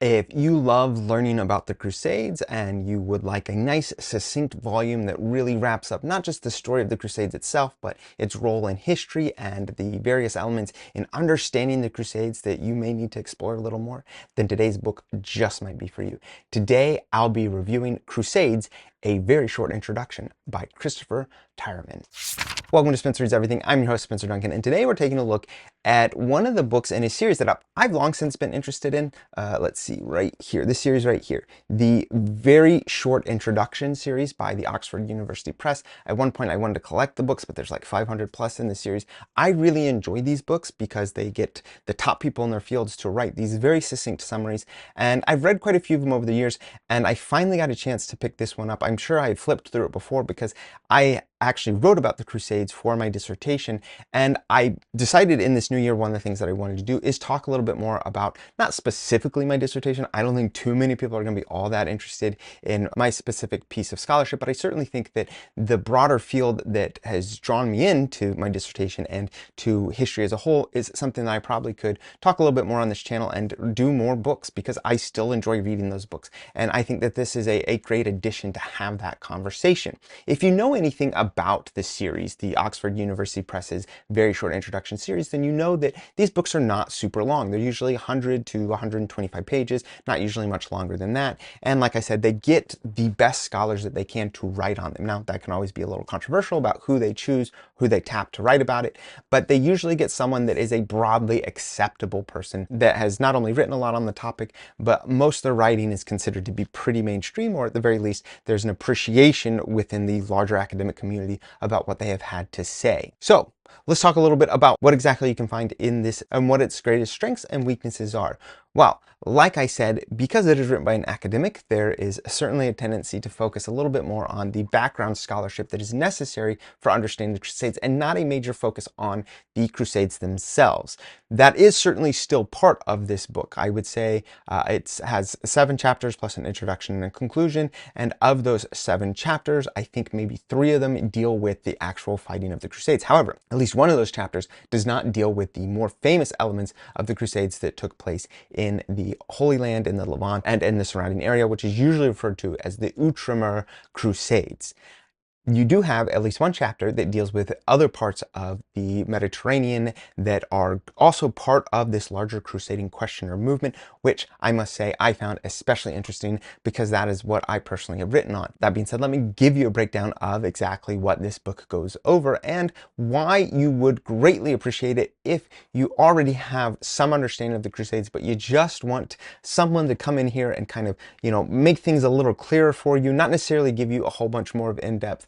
If you love learning about the Crusades and you would like a nice, succinct volume that really wraps up not just the story of the Crusades itself, but its role in history and the various elements in understanding the Crusades that you may need to explore a little more, then today's book just might be for you. Today, I'll be reviewing Crusades, a very short introduction by Christopher Tyerman. Welcome to Spencer Reads Everything. I'm your host, Spencer Duncan, and today we're taking a look at one of the books in a series that I've long since been interested in. Let's see, right here, this series right here, the very short introduction series by the Oxford University Press. At one point I wanted to collect the books, but there's like 500 plus in the series. I really enjoy these books because they get the top people in their fields to write these very succinct summaries, and I've read quite a few of them over the years, and I finally got a chance to pick this one up. I'm sure I had flipped through it before because I actually wrote about the Crusades for my dissertation, and I decided in this new year one of the things that I wanted to do is talk a little bit more about not specifically my dissertation. I don't think too many people are going to be all that interested in my specific piece of scholarship, but I certainly think that the broader field that has drawn me into my dissertation and to history as a whole is something that I probably could talk a little bit more on this channel and do more books, because I still enjoy reading those books, and I think that this is a great addition to have that conversation. If you know anything about this series, the Oxford University Press's very short introduction series, then you know that these books are not super long. They're usually 100 to 125 pages, not usually much longer than that. And like I said, they get the best scholars that they can to write on them. Now, that can always be a little controversial about who they choose, who they tap to write about it, but they usually get someone that is a broadly acceptable person that has not only written a lot on the topic, but most of their writing is considered to be pretty mainstream, or at the very least, there's an appreciation within the larger academic community about what they have had to say. So let's talk a little bit about what exactly you can find in this and what its greatest strengths and weaknesses are. Well, like I said, because it is written by an academic, there is certainly a tendency to focus a little bit more on the background scholarship that is necessary for understanding the Crusades, and not a major focus on the Crusades themselves. That is certainly still part of this book. I would say it has 7 chapters plus an introduction and a conclusion, and of those 7 chapters, I think maybe 3 of them deal with the actual fighting of the Crusades. However, at least one of those chapters does not deal with the more famous elements of the Crusades that took place in the Holy Land, in the Levant, and in the surrounding area, which is usually referred to as the Outremer Crusades. You do have at least one chapter that deals with other parts of the Mediterranean that are also part of this larger crusading question or movement, which I must say I found especially interesting because that is what I personally have written on. That being said, let me give you a breakdown of exactly what this book goes over and why you would greatly appreciate it if you already have some understanding of the Crusades, but you just want someone to come in here and kind of, make things a little clearer for you, not necessarily give you a whole bunch more of in-depth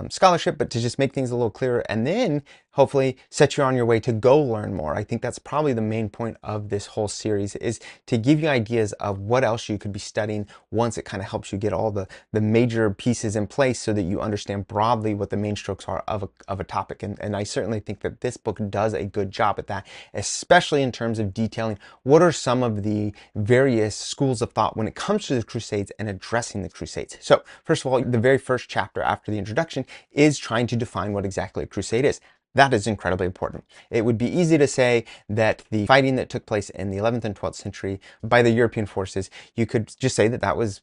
scholarship, but to just make things a little clearer and then hopefully set you on your way to go learn more. I think that's probably the main point of this whole series, is to give you ideas of what else you could be studying once it kind of helps you get all the major pieces in place so that you understand broadly what the main strokes are of a topic. And I certainly think that this book does a good job at that, especially in terms of detailing what are some of the various schools of thought when it comes to the Crusades and addressing the Crusades. So first of all, the very first chapter after the introduction is trying to define what exactly a crusade is. That is incredibly important. It would be easy to say that the fighting that took place in the 11th and 12th century by the European forces, you could just say that that was,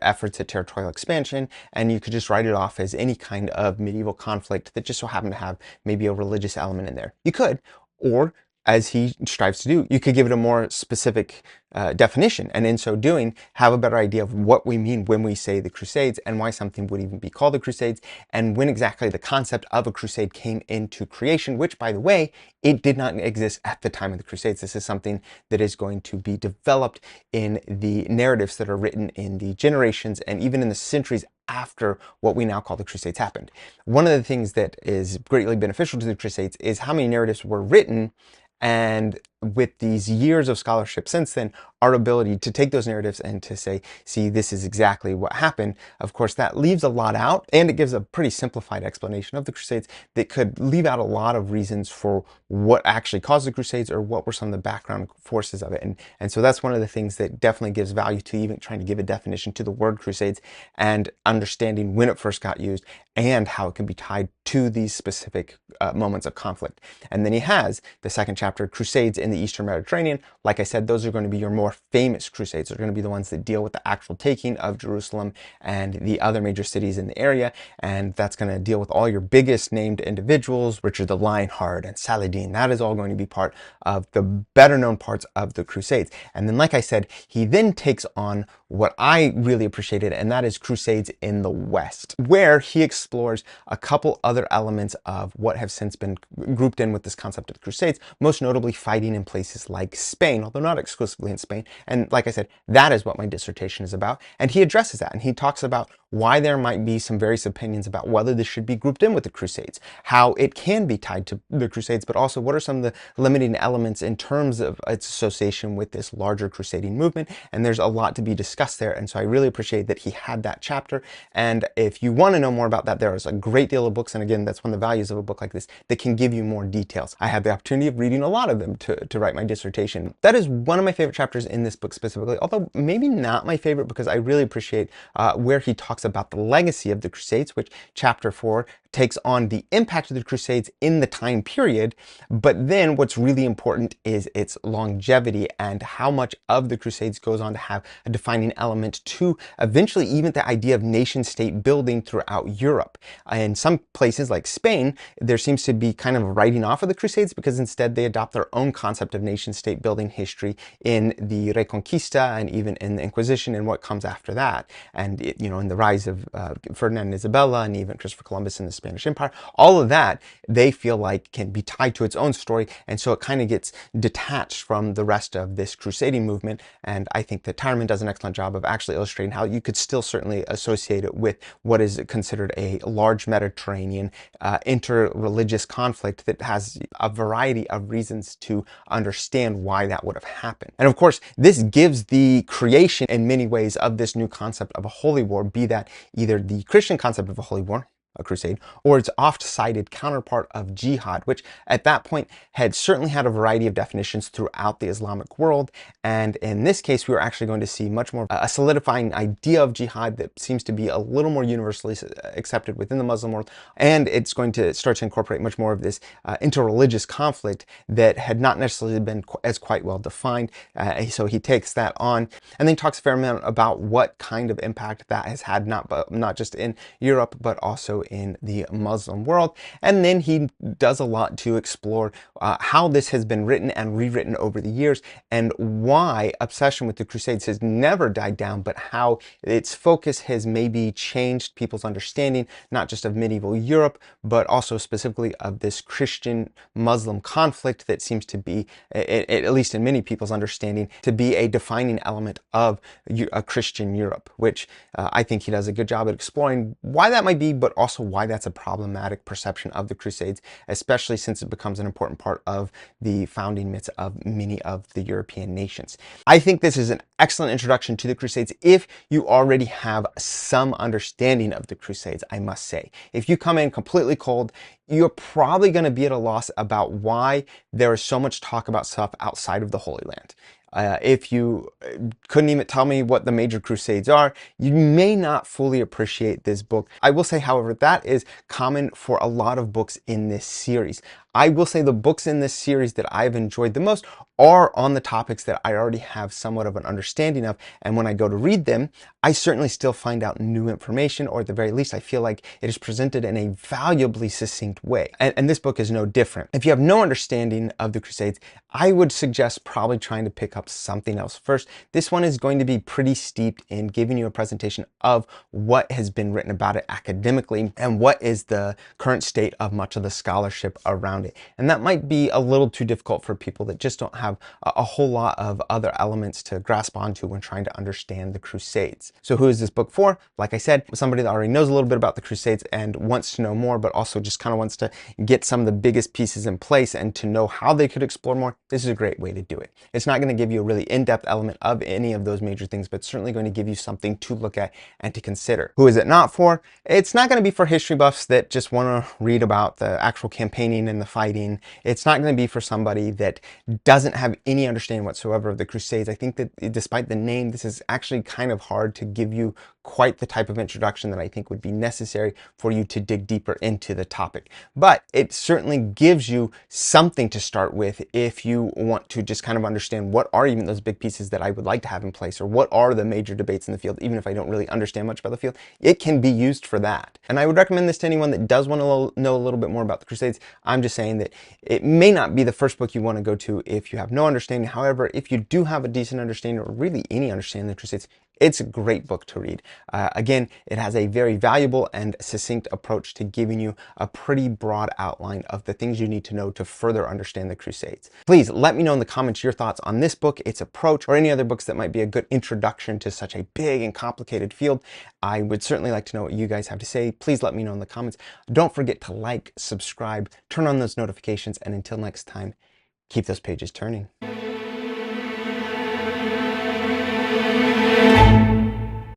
efforts at territorial expansion, and you could just write it off as any kind of medieval conflict that just so happened to have maybe a religious element in there. You could, or as he strives to do, you could give it a more specific definition, and in so doing have a better idea of what we mean when we say the Crusades, and why something would even be called the Crusades, and when exactly the concept of a crusade came into creation, which, by the way, it did not exist at the time of the Crusades. This is something that is going to be developed in the narratives that are written in the generations and even in the centuries after what we now call the Crusades happened. One of the things that is greatly beneficial to the Crusades is how many narratives were written, and with these years of scholarship since then, our ability to take those narratives and to say, see, this is exactly what happened. Of course, that leaves a lot out, and it gives a pretty simplified explanation of the Crusades that could leave out a lot of reasons for what actually caused the Crusades or what were some of the background forces of it. And so that's one of the things that definitely gives value to even trying to give a definition to the word Crusades and understanding when it first got used and how it can be tied to these specific moments of conflict. And then he has the second chapter, Crusades in the Eastern Mediterranean. Like I said, those are going to be your more more famous crusades. They're going to be the ones that deal with the actual taking of Jerusalem and the other major cities in the area, and that's going to deal with all your biggest named individuals, Richard the Lionheart and Saladin. That is all going to be part of the better known parts of the Crusades. And then, like I said, he then takes on what I really appreciated, and that is Crusades in the West, where he explores a couple other elements of what have since been grouped in with this concept of the Crusades, most notably fighting in places like Spain, although not exclusively in Spain. And like I said, that is what my dissertation is about. And he addresses that, and he talks about why there might be some various opinions about whether this should be grouped in with the Crusades, how it can be tied to the Crusades, but also what are some of the limiting elements in terms of its association with this larger crusading movement. And there's a lot to be discussed there. And so I really appreciate that he had that chapter. And if you want to know more about that, there is a great deal of books. And again, that's one of the values of a book like this, that can give you more details. I had the opportunity of reading a lot of them to write my dissertation. That is one of my favorite chapters in this book specifically, although maybe not my favorite, because I really appreciate where he talks about the legacy of the Crusades, which chapter 4 takes on the impact of the Crusades in the time period. But then what's really important is its longevity and how much of the Crusades goes on to have a defining element to eventually even the idea of nation state building throughout Europe. In some places like Spain, there seems to be kind of writing off of the Crusades, because instead they adopt their own concept of nation state building history in the Reconquista and even in the Inquisition and what comes after that. And in the rise of Ferdinand and Isabella and even Christopher Columbus and the Spanish Empire, all of that they feel like can be tied to its own story, and so it kind of gets detached from the rest of this crusading movement. And I think that Tyerman does an excellent job of actually illustrating how you could still certainly associate it with what is considered a large Mediterranean inter-religious conflict that has a variety of reasons to understand why that would have happened. And of course, this gives the creation in many ways of this new concept of a holy war, be that either the Christian concept of a holy war, a crusade, or its oft-cited counterpart of jihad, which at that point had certainly had a variety of definitions throughout the Islamic world. And in this case, we were actually going to see much more a solidifying idea of jihad that seems to be a little more universally accepted within the Muslim world. And it's going to start to incorporate much more of this interreligious conflict that had not necessarily been as quite well defined. So he takes that on and then talks a fair amount about what kind of impact that has had, not just in Europe, but also in the Muslim world. And then he does a lot to explore how this has been written and rewritten over the years, and why obsession with the Crusades has never died down, but how its focus has maybe changed people's understanding, not just of medieval Europe, but also specifically of this Christian-Muslim conflict that seems to be, at least in many people's understanding, to be a defining element of a Christian Europe, which I think he does a good job at exploring why that might be, but also why that's a problematic perception of the Crusades, especially since it becomes an important part of the founding myths of many of the European nations. I think this is an excellent introduction to the Crusades if you already have some understanding of the Crusades, I must say. If you come in completely cold, you're probably going to be at a loss about why there is so much talk about stuff outside of the Holy Land. If you couldn't even tell me what the major Crusades are, you may not fully appreciate this book. I will say, however, that is common for a lot of books in this series. I will say the books in this series that I've enjoyed the most are on the topics that I already have somewhat of an understanding of, and when I go to read them, I certainly still find out new information, or at the very least I feel like it is presented in a valuably succinct way. And this book is no different. If you have no understanding of the Crusades, I would suggest probably trying to pick up something else first. This one is going to be pretty steeped in giving you a presentation of what has been written about it academically and what is the current state of much of the scholarship around it. And that might be a little too difficult for people that just don't have a whole lot of other elements to grasp onto when trying to understand the Crusades. So who is this book for? Like I said, somebody that already knows a little bit about the Crusades and wants to know more, but also just kind of wants to get some of the biggest pieces in place and to know how they could explore more. This is a great way to do it. It's not going to give you a really in-depth element of any of those major things, but certainly going to give you something to look at and to consider. Who is it not for? It's not going to be for history buffs that just want to read about the actual campaigning and the fighting. It's not going to be for somebody that doesn't have any understanding whatsoever of the Crusades. I think that despite the name, this is actually kind of hard to give you quite the type of introduction that I think would be necessary for you to dig deeper into the topic. But it certainly gives you something to start with if you want to just kind of understand what are even those big pieces that I would like to have in place, or what are the major debates in the field. Even if I don't really understand much about the field, it can be used for that. And I would recommend this to anyone that does want to know a little bit more about the Crusades. I'm just saying that it may not be the first book you want to go to if you have no understanding. However, if you do have a decent understanding, or really any understanding of the Crusades, it's a great book to read. Again, it has a very valuable and succinct approach to giving you a pretty broad outline of the things you need to know to further understand the Crusades. Please let me know in the comments your thoughts on this book, its approach, or any other books that might be a good introduction to such a big and complicated field. I would certainly like to know what you guys have to say. Please let me know in the comments. Don't forget to like, subscribe, turn on those notifications, and until next time, keep those pages turning.